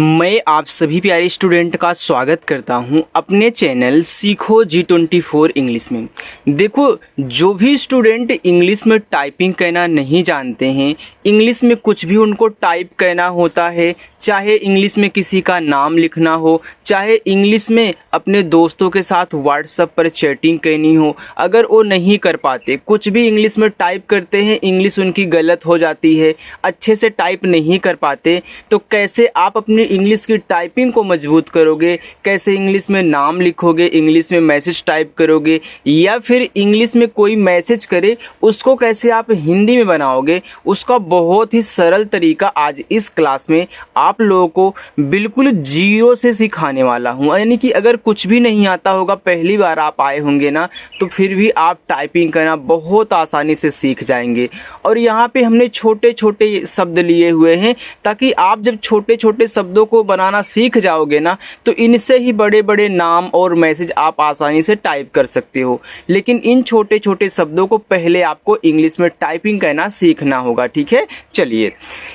मैं आप सभी प्यारे स्टूडेंट का स्वागत करता हूं अपने चैनल सीखो G24 इंग्लिश में। देखो, जो भी स्टूडेंट इंग्लिश में टाइपिंग करना नहीं जानते हैं, इंग्लिश में कुछ भी उनको टाइप करना होता है, चाहे इंग्लिश में किसी का नाम लिखना हो, चाहे इंग्लिश में अपने दोस्तों के साथ व्हाट्सएप पर चैटिंग करनी हो, अगर वो नहीं कर पाते, कुछ भी इंग्लिश में टाइप करते हैं, इंग्लिश उनकी गलत हो जाती है, अच्छे से टाइप नहीं कर पाते, तो कैसे आप अपनी इंग्लिश की टाइपिंग को मजबूत करोगे, कैसे इंग्लिश में नाम लिखोगे, इंग्लिश में मैसेज टाइप करोगे, या फिर इंग्लिश में कोई मैसेज करे उसको कैसे आप हिंदी में बनाओगे, उसका बहुत ही सरल तरीका आज इस क्लास में आप लोगों को बिल्कुल जीरो से सिखाने वाला हूँ। यानी कि अगर कुछ भी नहीं आता होगा, पहली बार आप आए होंगे ना, तो फिर भी आप टाइपिंग करना बहुत आसानी से सीख जाएंगे। और यहाँ पे हमने छोटे छोटे शब्द लिए हुए हैं ताकि आप जब छोटे छोटे शब्दों को बनाना सीख जाओगे ना, तो इनसे ही बड़े बड़े नाम और मैसेज आप आसानी से टाइप कर सकते हो। लेकिन इन छोटे छोटे शब्दों को पहले आपको इंग्लिश में टाइपिंग करना सीखना होगा, ठीक है। चलिए,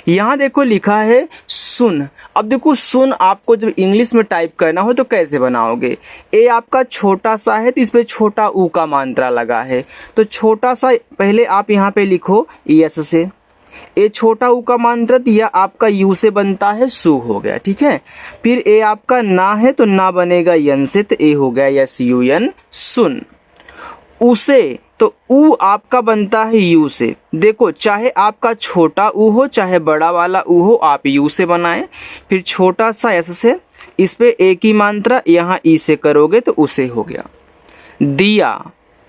यहाँ देखो लिखा है सुन। अब देखो, सुन आपको जब इंग्लिश में टाइप करना हो तो कैसे बनाओगे। ए आपका छोटा सा है तो इस पर छोटा ऊ का मात्रा लगा है, तो छोटा सा पहले आप यहाँ पे लिखो यस से। ए छोटा ऊ का मात्रा यह आपका यू से बनता है, सु हो गया, ठीक है। फिर ए आपका ना है तो ना बनेगा यन से, तो ए हो गया यस यू एन, सुन। उसे तो ऊ आपका बनता है यू से। देखो, चाहे आपका छोटा ऊ हो चाहे बड़ा वाला ऊ हो, आप यू से बनाएं। फिर छोटा सा एस से, इस पे ए की मात्रा यहाँ ई से करोगे तो उसे हो गया। दिया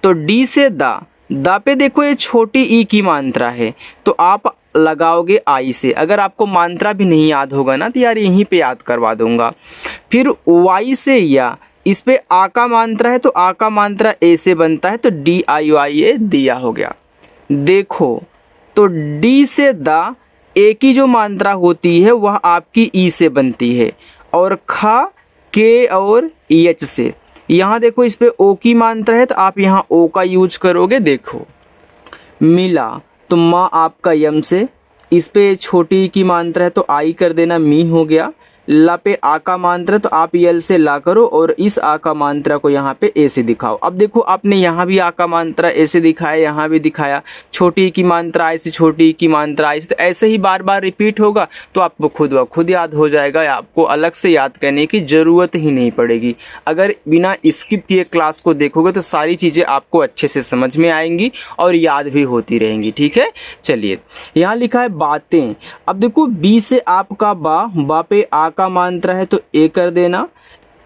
तो डी से दा पे देखो ये छोटी ई की मात्रा है तो आप लगाओगे आई से। अगर आपको मात्रा भी नहीं याद होगा ना तो यार यहीं पे याद करवा दूंगा। फिर वाई से या, इस पे आ का मात्रा है तो आ का मात्रा ए से बनता है तो डी आई वाई ए, दिया हो गया। देखो तो डी से दा, ए की जो मात्रा होती है वह आपकी ई से बनती है, और खा के और एच से। यहाँ देखो इस पे ओ की मात्रा है तो आप यहाँ ओ का यूज करोगे। देखो, मिला तो माँ आपका यम से, इस पे छोटी ई की मात्रा है तो आई कर देना, मी हो गया। ला पे आ का मात्रा तो आप यल से ला करो और इस आ का मात्रा को यहाँ पे ए से दिखाओ। अब देखो, आपने यहाँ भी आ का मात्रा ए से दिखाया, यहाँ भी दिखाया, छोटी की मात्रा ऐसे, छोटी की मात्रा ऐसे, तो ऐसे ही बार बार रिपीट होगा तो आपको खुद ब खुद याद हो जाएगा। आपको अलग से याद करने की ज़रूरत ही नहीं पड़ेगी। अगर बिना स्किप किए क्लास को देखोगे तो सारी चीज़ें आपको अच्छे से समझ में आएंगी और याद भी होती रहेंगी, ठीक है। चलिए, यहाँ लिखा है बातें। अब देखो, बी से आपका बा पे आ का मात्रा है तो ए कर देना।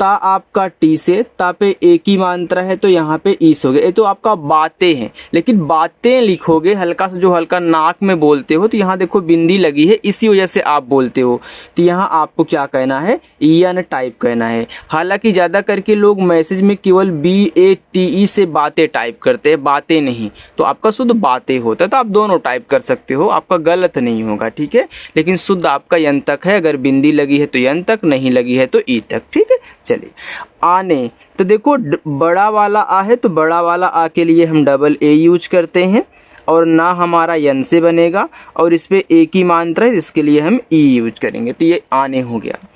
ता आपका टी से, ता पे ए की मात्रा है तो यहाँ पे ईस हो गया। ये तो आपका बातें हैं, लेकिन बातें लिखोगे हल्का सा, जो हल्का नाक में बोलते हो, तो यहाँ देखो बिंदी लगी है, इसी वजह से आप बोलते हो, तो यहाँ आपको क्या कहना है, एन टाइप करना है। हालांकि ज़्यादा करके लोग मैसेज में केवल BATE से बातें टाइप करते हैं, बातें नहीं, तो आपका शुद्ध बातें होता है। तो आप दोनों टाइप कर सकते हो, आपका गलत नहीं होगा, ठीक है। लेकिन शुद्ध आपका यन तक है, अगर बिंदी लगी है तो यन तक, नहीं लगी है तो ई तक, ठीक है। चलिए, आने तो देखो, बड़ा वाला आ है तो बड़ा वाला आ के लिए हम डबल ए यूज करते हैं, और ना हमारा यन से बनेगा, और इस पे ए की मात्रा है इसके लिए हम ई यूज करेंगे, तो ये आने हो गया।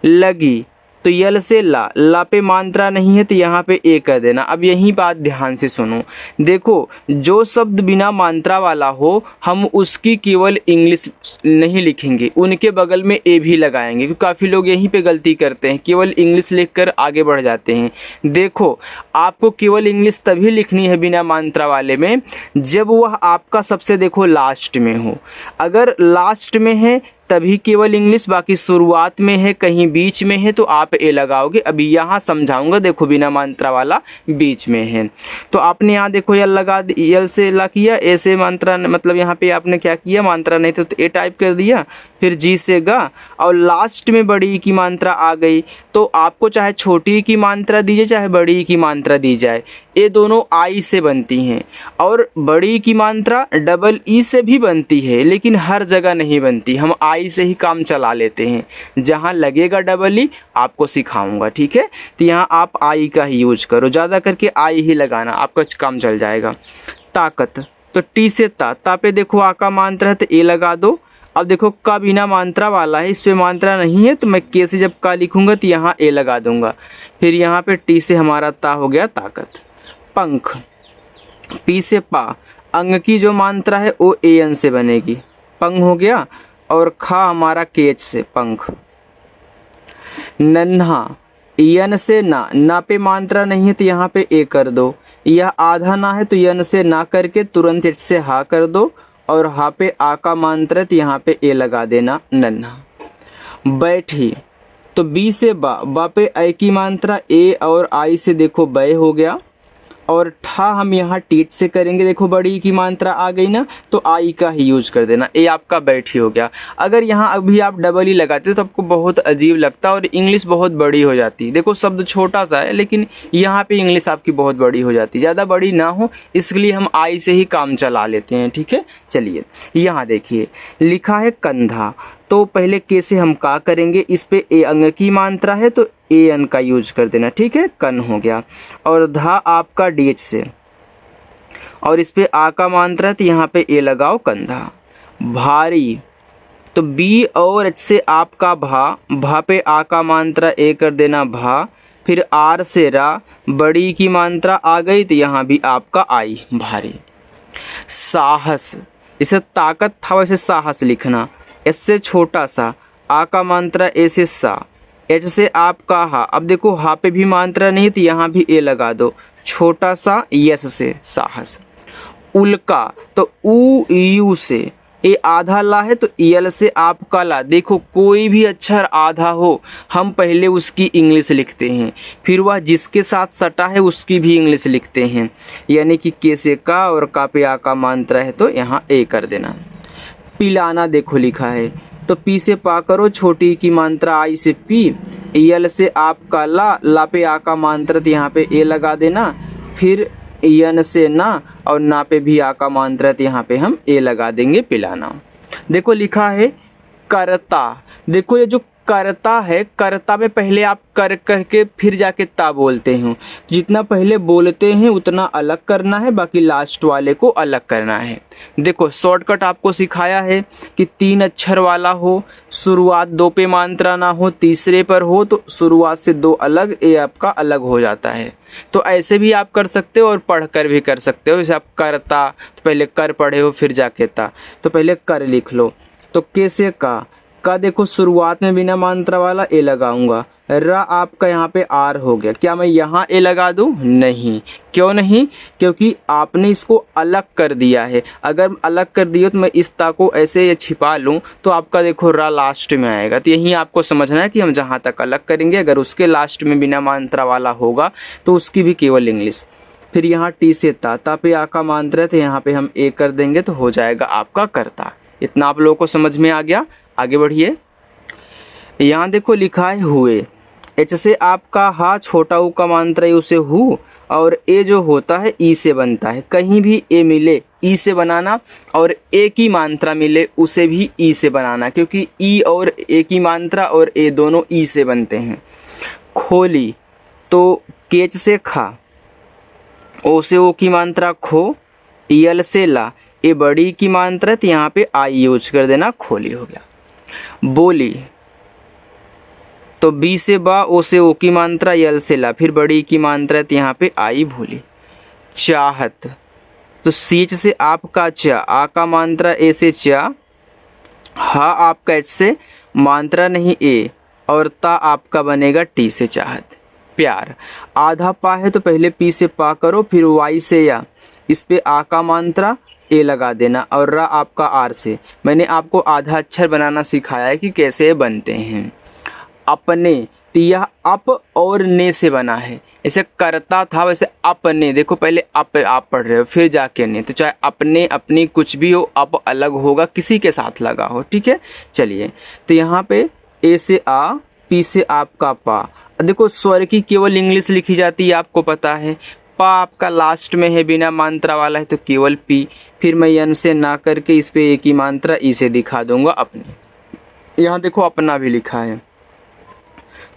लगी तो यल से ला पे मात्रा नहीं है तो यहाँ पे ए कर देना। अब यही बात ध्यान से सुनो। देखो, जो शब्द बिना मात्रा वाला हो हम उसकी केवल इंग्लिश नहीं लिखेंगे, उनके बगल में ए भी लगाएंगे, क्योंकि काफ़ी लोग यहीं पे गलती करते हैं, केवल इंग्लिश लिखकर आगे बढ़ जाते हैं। देखो, आपको केवल इंग्लिश तभी लिखनी है बिना मात्रा वाले में जब वह आपका सबसे देखो लास्ट में हो। अगर लास्ट में है तभी केवल इंग्लिश, बाकी शुरुआत में है, कहीं बीच में है तो आप ए लगाओगे। अभी यहाँ समझाऊंगा। देखो, बिना मात्रा वाला बीच में है तो आपने यहाँ देखो यल लगा, यल से ला किया, ए से मात्रा, मतलब यहाँ पे आपने क्या किया, मात्रा नहीं तो ए टाइप कर दिया, फिर जी से गा, और लास्ट में बड़ी ई की मात्रा आ गई तो आपको चाहे छोटी ई की मात्रा दीजिए चाहे बड़ी ई की मात्रा दी जाए, ये दोनों आई से बनती हैं, और बड़ी की मात्रा डबल ई से भी बनती है, लेकिन हर जगह नहीं बनती। हम आई से ही काम चला लेते हैं, जहाँ लगेगा डबल ई आपको सिखाऊंगा, ठीक है। तो यहाँ आप आई का ही यूज करो, ज़्यादा करके आई ही लगाना, आपका काम चल जाएगा। ताकत तो टी से ता पे देखो आ का मात्रा है तो ए लगा दो, अब देखो का बिना मात्रा वाला है, इस पे मात्रा नहीं है, तो मैं के से जब का लिखूंगा तो यहाँ ए लगा दूंगा। फिर यहाँ पे टी से हमारा ता हो गया ताकत। पंख, पी से पा, अंग की जो मात्रा है वो ए एन से बनेगी, पंग हो गया। और खा हमारा के एच से पंख। नन्हा, यन से ना पे मात्रा नहीं है तो यहाँ पे ए कर दो। यह आधा ना है तो यन से ना करके तुरंत एच से हा कर दो, और हा पे आ का मात्रा है तो यहाँ पे ए लगा देना, नन्हा। बैठी, तो बी से बा पे ए की मात्रा ए और आई से देखो बै हो गया। और ठा हम यहाँ टीच से करेंगे, देखो बड़ी की मात्रा आ गई ना, तो आई का ही यूज कर देना, ए आपका बैठी हो गया। अगर यहाँ अभी आप डबल ही लगाते तो आपको बहुत अजीब लगता और इंग्लिश बहुत बड़ी हो जाती। देखो शब्द छोटा सा है लेकिन यहाँ पे इंग्लिश आपकी बहुत बड़ी हो जाती, ज़्यादा बड़ी ना हो इसलिए हम आई से ही काम चला लेते हैं, ठीक है। चलिए यहाँ देखिए लिखा है कंधा, तो पहले के से हम का करेंगे, इस पे ए अंग की मात्रा है तो ए एन का यूज कर देना, ठीक है, कन हो गया। और धा आपका डी एच से, और इस पे आ का मात्रा है तो यहाँ पे ए लगाओ, कंधा। भारी, तो बी और एच से आपका भा पे आ का मात्रा ए कर देना भा। फिर आर से रा, बड़ी की मात्रा आ गई तो यहाँ भी आपका आई, भारी। साहस, इसे ताकत था वैसे साहस लिखना, एस से छोटा सा, आ का मात्रा ए से सा, एच से आपका हा। अब देखो हा पे भी मात्रा नहीं तो यहाँ भी ए लगा दो, छोटा सा यस से साहस। उल्का, तो ऊ यू से, ए आधा ला है तो यल से आपका ला। देखो कोई भी अक्षर आधा हो हम पहले उसकी इंग्लिश लिखते हैं, फिर वह जिसके साथ सटा है उसकी भी इंग्लिश लिखते हैं, यानी कि के से का और का पे आ का मात्रा है तो यहाँ ए कर देना। पिलाना, देखो लिखा है तो पी से पा करो, छोटी की मात्रा आई से पी, यल से आपका ला पे आ का मात्रा तो यहाँ पे ए लगा देना। फिर यन से ना, और ना पे भी आ का मात्रा तो यहाँ पे हम ए लगा देंगे, पिलाना। देखो लिखा है करता, देखो ये जो करता है, करता में पहले आप कर करके फिर जाके ता बोलते हैं, जितना पहले बोलते हैं उतना अलग करना है, बाकी लास्ट वाले को अलग करना है। देखो शॉर्टकट आपको सिखाया है कि 3 अक्षर वाला हो, शुरुआत 2 पे मात्रा ना हो, तीसरे पर हो तो शुरुआत से 2 अलग, ए आपका अलग हो जाता है। तो ऐसे भी आप कर सकते हो और पढ़ कर भी कर सकते हो। जैसे आप करता तो पहले कर पढ़े हो फिर जाके ता, तो पहले कर लिख लो। तो कैसे का देखो शुरुआत में बिना मात्रा वाला ए लगाऊंगा, रा आपका यहाँ पे आर हो गया। क्या मैं यहाँ ए लगा दूँ? नहीं। क्यों नहीं? क्योंकि आपने इसको अलग कर दिया है। अगर अलग कर दिए तो मैं इस ता को ऐसे ये छिपा लूँ तो आपका देखो रा लास्ट में आएगा। तो यही आपको समझना है कि हम जहाँ तक अलग करेंगे, अगर उसके लास्ट में बिना मात्रा वाला होगा तो उसकी भी केवल इंग्लिश। फिर यहाँ टी से ता पे आ का मात्रा है तो यहाँ पे हम ए कर देंगे तो हो जाएगा आपका करता। इतना आप लोगों को समझ में आ गया। आगे बढ़िए। यहाँ देखो लिखा है हुए, एच से आपका हा, छोटा ऊ का मात्रा है उसे हु, और ए जो होता है ई से बनता है। कहीं भी ए मिले ई से बनाना, और ए की मात्रा मिले उसे भी ई से बनाना, क्योंकि ई और ए की मात्रा और ए दोनों ई से बनते हैं। खोली, तो केच से खा, ओ से ओ की मात्रा खो, यल से ला, ए बड़ी की मात्रा है तो यहाँ पे आई यूज कर देना, खोली हो गया। बोली, तो बी से बा, ओ से ओ की मात्रा, यल से ला, फिर बड़ी की मात्रा है तो यहाँ पे आई, भूली। चाहत, तो सीच से आपका चा, आ का मात्रा ए से चा, हा आपका एच से मात्रा नहीं ए, और ता आपका बनेगा टी से चाहत। प्यार, आधा पा है तो पहले पी से पा करो, फिर वाई से या, इस पे आ का मात्रा ए लगा देना, और रा आपका आर से। मैंने आपको आधा अक्षर बनाना सिखाया है कि कैसे बनते हैं। अपने, तो यह अप और ने से बना है। ऐसे करता था वैसे अपने, देखो पहले अप आप पढ़ रहे हो फिर जाके ने, तो चाहे अपने अपनी कुछ भी हो, अप अलग होगा, किसी के साथ लगा हो, ठीक है। चलिए, तो यहाँ पे ए से आ, पी से आपका पा। देखो स्वर की केवल इंग्लिश लिखी जाती है, आपको पता है। पा आपका लास्ट में है, बिना मात्रा वाला है तो केवल पी। फिर मैं यन से ना करके इस पे ए की मात्रा ई से दिखा दूंगा, अपने। यहाँ देखो अपना भी लिखा है,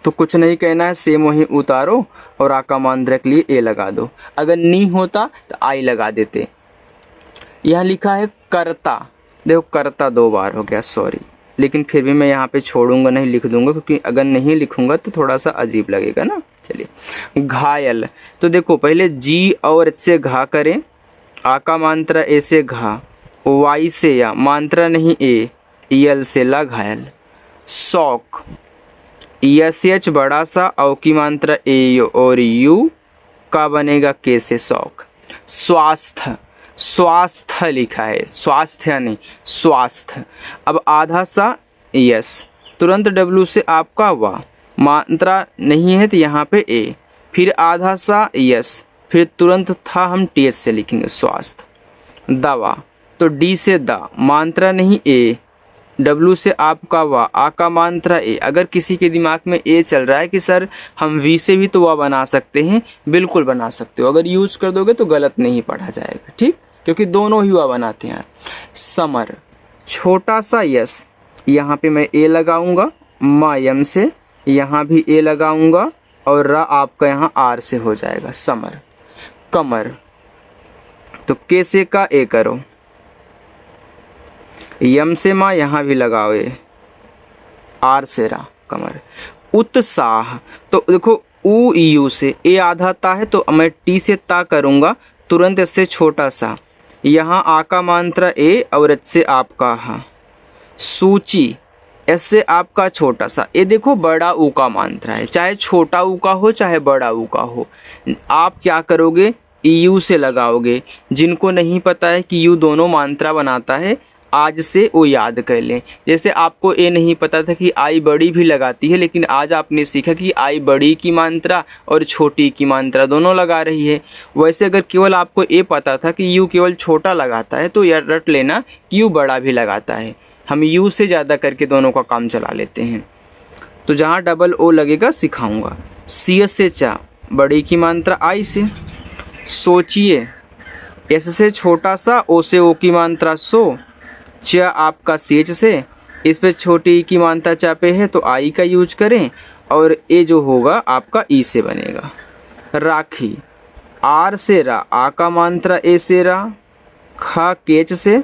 तो कुछ नहीं कहना है, सेम वहीं उतारो और आ का मात्रा के लिए ए लगा दो। अगर नी होता तो आई लगा देते। यहाँ लिखा है करता, देखो करता 2 बार हो गया, सॉरी, लेकिन फिर भी मैं यहाँ पे छोड़ूंगा नहीं, लिख दूंगा, क्योंकि अगर नहीं लिखूंगा तो थोड़ा सा अजीब लगेगा ना। चलिए, घायल, तो देखो पहले जी और एच से घा करें, आ का मात्रा ए से घा, वाई से या, मात्रा नहीं ए, यल से ला, घायल। शौक, यस एच बड़ा सा, औ की मात्रा ए और यू का बनेगा के से, शौक। स्वास्थ्य, स्वास्थ्य लिखा है, स्वास्थ्य नहीं, स्वास्थ्य। अब आधा सा यस, तुरंत डब्लू से आपका वाह, मात्रा नहीं है तो यहाँ पे ए, फिर आधा सा यस, फिर तुरंत था हम टी एस से लिखेंगे, स्वास्थ्य। दवा, तो डी से दा, मात्रा नहीं ए, डब्लू से आपका वाह, आ का मात्रा ए। अगर किसी के दिमाग में ए चल रहा है कि सर हम वी से भी तो वाह बना सकते हैं, बिल्कुल बना सकते हो, अगर यूज कर दोगे तो गलत नहीं पढ़ा जाएगा, ठीक, क्योंकि दोनों ही वाह बनाते हैं। समर, छोटा सा यस, यहाँ पे मैं ए लगाऊंगा, मा यम से, यहाँ भी ए लगाऊंगा, और रा आपका यहाँ आर से हो जाएगा, समर। कमर, तो के से का ए करो, यम से माँ यहाँ भी लगाओ ए, आर से रा, कमर। उत्साह, तो देखो ऊ यू से ए आधा ता है तो मैं टी से ता करूँगा, तुरंत इससे छोटा सा, यहाँ आ का मात्रा ए और एच से आपका हा। सूची, एस से आपका छोटा सा, ये देखो बड़ा ऊ का मात्रा है, चाहे छोटा ऊ का हो चाहे बड़ा ऊ का हो, आप क्या करोगे, यू से लगाओगे। जिनको नहीं पता है कि यू दोनों मात्रा बनाता है, आज से वो याद कर लें। जैसे आपको ये नहीं पता था कि आई बड़ी भी लगाती है, लेकिन आज आपने सीखा कि आई बड़ी की मात्रा और छोटी की मात्रा दोनों लगा रही है। वैसे अगर केवल आपको ये पता था कि यू केवल छोटा लगाता है तो याद रट लेना कि यू बड़ा भी लगाता है। हम यू से ज़्यादा करके दोनों का काम चला लेते हैं। तो जहाँ डबल ओ लगेगा सिखाऊंगा। सी एस से चा, बड़ी की मात्रा आई से। सोचिए, एस से छोटा सा, ओ से ओ की मात्रा सो, च आपका सेच से, इस पे छोटी की मात्रा चा पे है तो आई का यूज करें, और ए जो होगा आपका ई से बनेगा। राखी, आर से रा, आ का मात्रा ए से रा, खा केच से,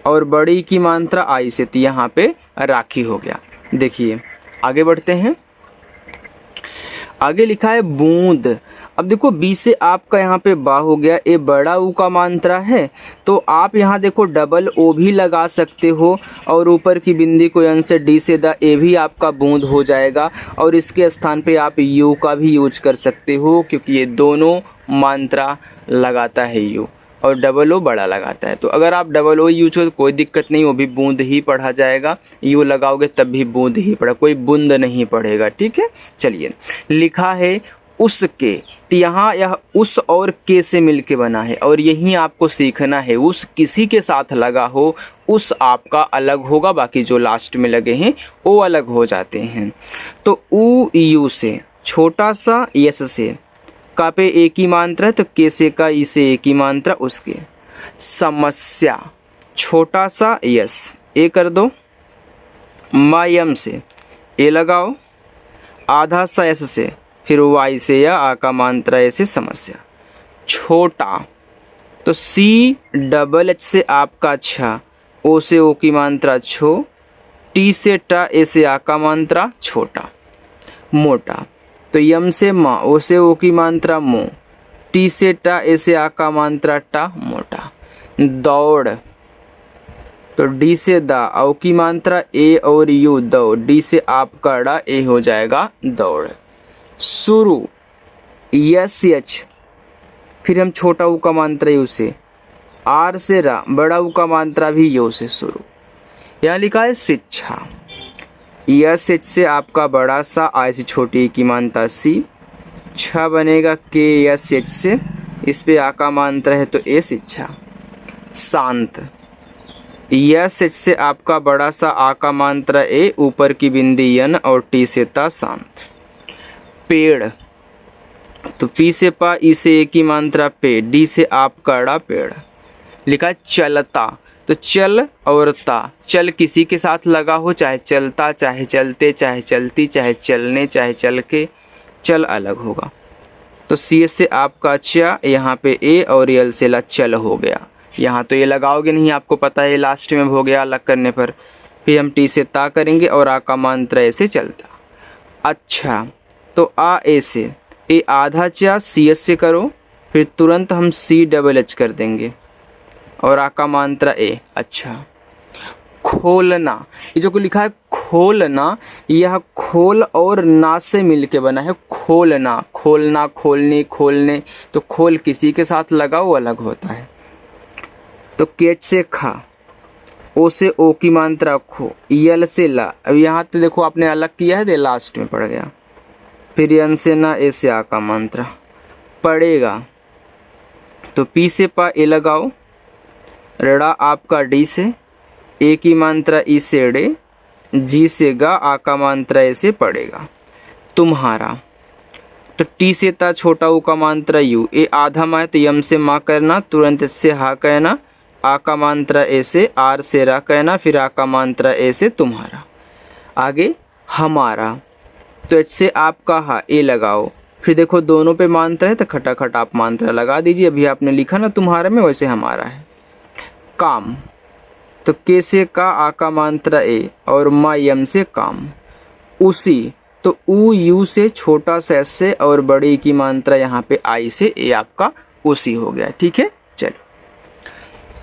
और बड़ी की मात्रा आई से, तो यहाँ पे राखी हो गया। देखिए आगे बढ़ते हैं। आगे लिखा है बूंद। अब देखो बी से आपका यहाँ पे बा हो गया, ए बड़ा ऊ का मात्रा है, तो आप यहाँ देखो डबल ओ भी लगा सकते हो, और ऊपर की बिंदी को यन से डी से द, ए भी आपका बूंद हो जाएगा, और इसके स्थान पे आप यू का भी यूज कर सकते हो, क्योंकि ये दोनों मात्रा लगाता है यू, और डबल ओ बड़ा लगाता है। तो अगर आप डबल ओ यूज करो तो कोई दिक्कत नहीं, वो भी बूंद ही पढ़ा जाएगा। यू लगाओगे तब भी बूंद ही पढ़ा, कोई बूंद नहीं पढ़ेगा, ठीक है। चलिए, लिखा है उसके, तो यहाँ यह उस और के से मिलके बना है, और यही आपको सीखना है। उस किसी के साथ लगा हो, उस आपका अलग होगा, बाकी जो लास्ट में लगे हैं वो अलग हो जाते हैं। तो ऊ यू से, छोटा सा यस से, का पे एक ही मात्रा है तो के से का, ई से एक ही मात्रा उसके। समस्या, छोटा सा यस, ए कर दो, मायम से ए लगाओ, आधा सा एस से, फिर वाई से या, आ का मात्रा ऐसे, समस्या। छोटा, तो सी डबल एच से आपका छा, ओ से ओ की मात्रा छो, टी से टा, ए से आ का मात्रा छोटा। मोटा, तो यम से मा, ओ से ओ की मात्रा मो, टी से टा, ए से आ का मात्रा टा, मोटा। दौड़, तो डी से दा, औ की मात्रा ए और यू, दौ, डी से आपका डा, ए हो जाएगा दौड़। शुरू, यस एच, फिर हम छोटा ऊ का मात्रा यू से, आर से रा, बड़ा ऊ का मात्रा भी यू से, शुरू। यहाँ लिखा है शिक्षा, यस एच से आपका बड़ा सा, आई से छोटी की मात्रा सी, छ बनेगा के यस एच से, इस पे आ का मात्रा है तो ए, शिक्षा। शांत, यस एच से आपका बड़ा सा, आ का मात्रा ए, ऊपर की बिंदी यन और टी से ता, शांत। पेड़, तो पी से पा, ई से ए की मात्रा पे, डी से आपका डा, पेड़। लिखा चलता, तो चल और ता, चल किसी के साथ लगा हो, चाहे चलता, चाहे चलते, चाहे चलती, चाहे चलने, चाहे चल के, चल अलग होगा। तो सी एस से आपका चा, यहाँ पे ए और यल से ला, चल हो गया। यहाँ तो ये लगाओगे नहीं, आपको पता है लास्ट में हो गया अलग करने पर। फिर हम टी से ता करेंगे और आ का मांत्र ऐसे चलता। अच्छा, तो आ ए से ए आधा चा सी एस से करो, फिर तुरंत हम सी डबल एच कर देंगे और आ का मात्रा ए। अच्छा, खोलना, ये जो लिखा है खोलना, यह खोल और ना से मिलके बना है खोलना। खोलना, खोलने, खोलने, तो खोल किसी के साथ लगा वो अलग होता है। तो केच से खा, ओ से ओ की मात्रा खो, यल से ला, अब यहाँ तो देखो आपने अलग किया है, दे लास्ट में पड़ गया। फिर यन से ना, ए से आ का मात्रा पड़ेगा। तो पी से पा ए लगाओ, रड़ा आपका डी से, ए की मात्रा ई से डे, जी से गा, आ का मात्रा ऐसे पड़ेगा तुम्हारा। तो टी से ता छोटा ऊ का मात्रा यू, ए आधा मा है तो यम से माँ करना, तुरंत इससे हा कहना, आ का मात्रा ऐसे, आर से रा कहना, फिर आ का मात्रा ऐसे तुम्हारा। आगे हमारा, तो एच से आपका हा ए लगाओ, फिर देखो दोनों पे मात्रा है तो खटाखट आप मात्रा लगा दीजिए। अभी आपने लिखा ना तुम्हारा में, वैसे हमारा है। काम, तो के से का, आ का मात्रा ए और मा यम से काम। उसी, तो ऊ यू से छोटा सा एस से और बड़ी की मात्रा यहाँ पे आई से, ए आपका उसी हो गया। ठीक है, चलो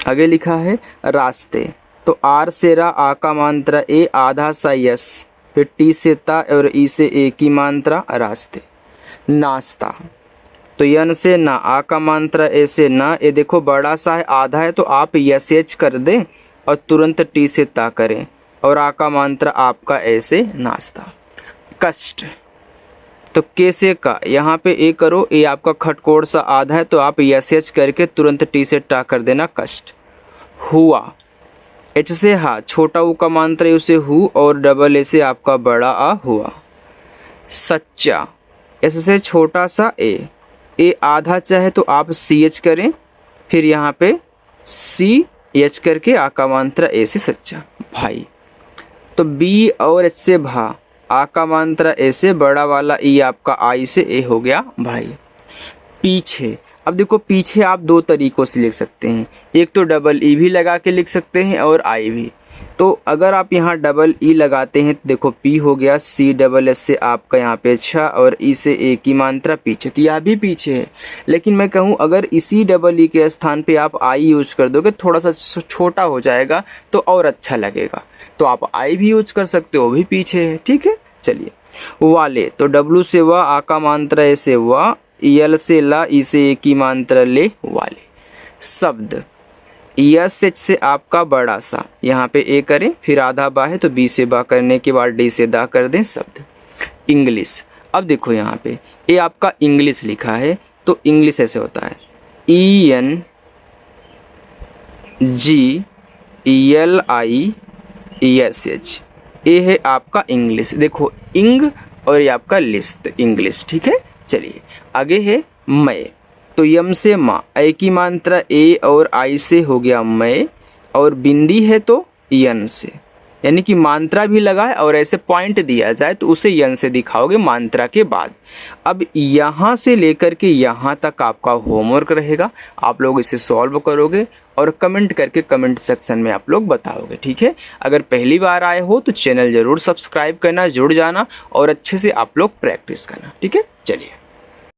आगे लिखा है रास्ते, तो आर से रा, आ का मात्रा ए, आधा सा यस, फिर टी से ता और ई से ए की मात्रा रास्ते। नाश्ता, तो यन से ना, आ का मात्रा ए से ना, ए देखो बड़ा सा है आधा है तो आप यस एच कर दें और तुरंत टी से ता करें और आ का मात्रा आपका ऐसे नाश्ता। कष्ट, तो के से का, यहाँ पे ए करो, ए आपका खटकोड़ सा आधा है तो आप यस एच करके तुरंत टी से टा कर देना कष्ट। हुआ, एच से हा, छोटा ऊ का मात्रा उसे हु और डबल ए से आपका बड़ा आ हुआ। सच्चा, एस से छोटा सा ए आधा चाहे तो आप सी एच करें, फिर यहाँ पे सी एच करके आ का मात्रा ए से सच्चा। भाई, तो बी और एच से भा, आ का मात्रा ए से, बड़ा वाला ई आपका आई से, ए हो गया भाई। पीछे, अब देखो पीछे आप दो तरीक़ों से लिख सकते हैं, एक तो डबल ई भी लगा के लिख सकते हैं और आई भी। तो अगर आप यहाँ डबल ई लगाते हैं तो देखो पी हो गया, सी डबल एस से आपका यहाँ पे अच्छा और ई से ए की मात्रा पीछे, तो यह भी पीछे है। लेकिन मैं कहूँ अगर इसी डबल ई के स्थान पे आप आई यूज कर दोगे थोड़ा सा छोटा हो जाएगा तो और अच्छा लगेगा, तो आप आई भी यूज कर सकते हो, वो भी पीछे है। ठीक है, चलिए। वाले, तो डब्लू से वा, आ का मात्रा ए से वा, यल से ला, ई से ए की मात्रा ले, वाले। शब्द, यस एच से आपका बड़ा सा, यहाँ पे ए करें, फिर आधा बा है तो बी से बा करने के बाद डी से दा कर दें शब्द। इंग्लिश, अब देखो यहाँ पे ए आपका इंग्लिश लिखा है तो इंग्लिश ऐसे होता है E N G L I S H, ए है आपका इंग्लिश। देखो इंग और ये आपका लिस्ट इंग्लिश। ठीक है, चलिए आगे है मैं, तो यम से माँ, ए की मात्रा ए और आई से हो गया मैं, और बिंदी है तो यन से, यानी कि मात्रा भी लगा है और ऐसे पॉइंट दिया जाए तो उसे यन से दिखाओगे मात्रा के बाद। अब यहाँ से लेकर के यहाँ तक आपका होमवर्क रहेगा, आप लोग इसे सॉल्व करोगे और कमेंट करके कमेंट सेक्शन में आप लोग बताओगे। ठीक है, अगर पहली बार आए हो तो चैनल ज़रूर सब्सक्राइब करना, जुड़ जाना और अच्छे से आप लोग प्रैक्टिस करना। ठीक है, चलिए।